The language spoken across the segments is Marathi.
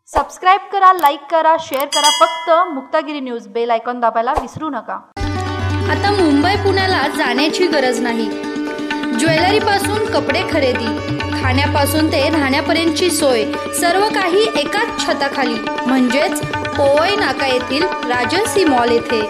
सबस्क्राइब करा, लाईक करा, शेअर करा. फक्त मुक्तागिरी न्यूज बेल आयकॉन दाबायला विसरू नका. आता मुंबई पुण्याला जाण्याची गरज नाही. ज्वेलरी पासून कपडे खरेदी, खाण्यापासून ते राहण्यापर्यंतची सोय, सर्व काही एकाच छताखाली, म्हणजेच पोवई नाका येथील राजर्षी मॉल येथे.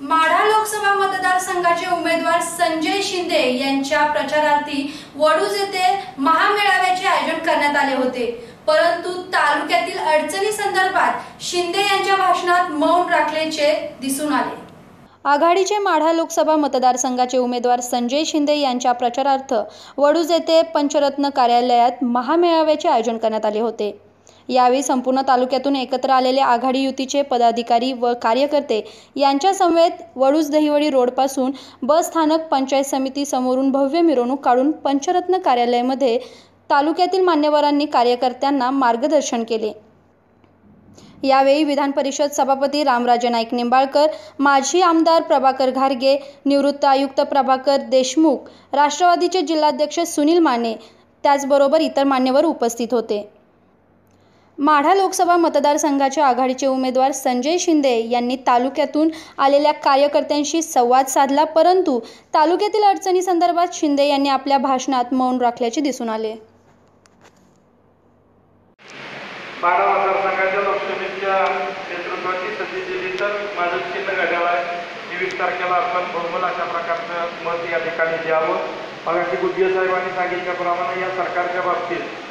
माढा लोकसभा मतदारसंघाचे उमेदवार संजय शिंदे यांच्या प्रचारार्थी वडूज येथे महामेळाव्याचे आयोजन करण्यात आले होते. परंतु तालुक्यातील अडचणी संदर्भात शिंदे यांच्या भाषणात मौन राखल्याचे दिसून आले. आघाडीचे माढा लोकसभा मतदारसंघाचे उमेदवार संजय शिंदे यांच्या प्रचारार्थ वडूज येथे पंचरत्न कार्यालयात महामेळाव्याचे आयोजन करण्यात आले होते. यावेळी संपूर्ण तालुक्यातून एकत्र आलेले आघाडी युतीचे पदाधिकारी व कार्यकर्ते यांच्या समवेत वडूज दहिवडी रोडपासून बस स्थानक पंचायत समिती समोरून भव्य मिरवणूक काढून पंचरत्न कार्यालयामध्ये तालुक्यातील मान्यवरांनी कार्यकर्त्यांना मार्गदर्शन केले. यावेळी विधान परिषद सभापती रामराजे नाईक निंबाळकर, माजी आमदार प्रभाकर घारगे, निवृत्त आयुक्त प्रभाकर देशमुख, राष्ट्रवादीचे जिल्हाध्यक्ष सुनील माने, त्याचबरोबर इतर मान्यवर उपस्थित होते. माढा लोकसभा मतदारसंघाच्या आघाडीचे उमेदवार संजय शिंदे यांनी तालुक्यातून आलेल्या कार्यकर्त्यांशी संवाद साधला, परंतु तालुक्यातील अडचणी संदर्भात शिंदे यांनी आपल्या भाषणात मौन राखल्याचे दिसून आले. माढा मतदारसंघाच्या लोकसभेच्या नेतृत्वाची संधी दिली तर माझं चिन्ह घड्याळ आहे. 23 तारखेला आपण बहुमत अशा प्रकारचं मत या ठिकाणी द्यावं. मगाशी गुड्डे साहेबांनी सांगितल्याप्रमाणे या सरकारच्या बाबतीत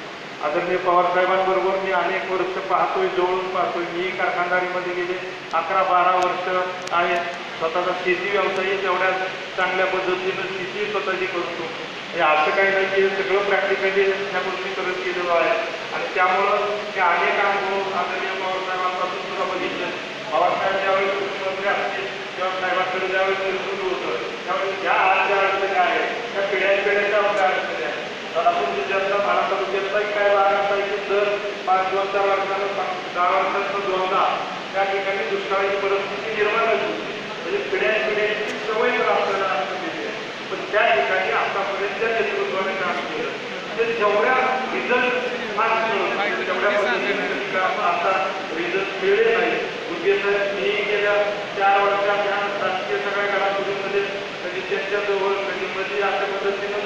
आदरणीय पवार साहेबांबरोबर मी अनेक वर्ष पाहतोय, जवळून पाहतोय. मी कारखानदारीमध्ये गेले 11-12 वर्ष आहे. स्वतःचा शेती व्यवसाय तेवढ्या चांगल्या पद्धतीनं शेती स्वतःची करतो. हे असं काही नाही की सगळं प्रॅक्टिकली ह्या गोष्टी करत गेलेलो आहे. आणि त्यामुळं हे अनेक अनुभव आदरणीय पवार साहेबांपासून सुद्धा बघितले. पवार साहेब ज्यावेळी मुख्यमंत्री असतील तेव्हा साहेबांकडे ज्यावेळी सुरू होतं त्यावेळी ह्या आज ज्या अडचणी आहेत त्या पिढ्याच्या अडचणी आहेत. सोलापूर जिल्ह्यातला माढा तालुक्यातला काय भाग असा आहे की दर 5 वर्षानं 10 वर्षांचं दोनदा त्या ठिकाणी दुष्काळाची परिस्थिती निर्माण झाली. म्हणजे पिढ्याची सवय तर आपल्याला दिली आहे. पण त्या ठिकाणी आतापर्यंत त्या नेतृत्वाने काम केलं. ते जेवढ्या रिझल्ट तेवढ्या पद्धतीने आता रिझल्ट मिळले नाही. गुड्डे साहेब मी गेल्या 4 वर्षात ह्या राजकीय सगळ्या घडामोडींमध्ये कधी त्यांच्याजवळ कधी मध्ये अशा पद्धतीनं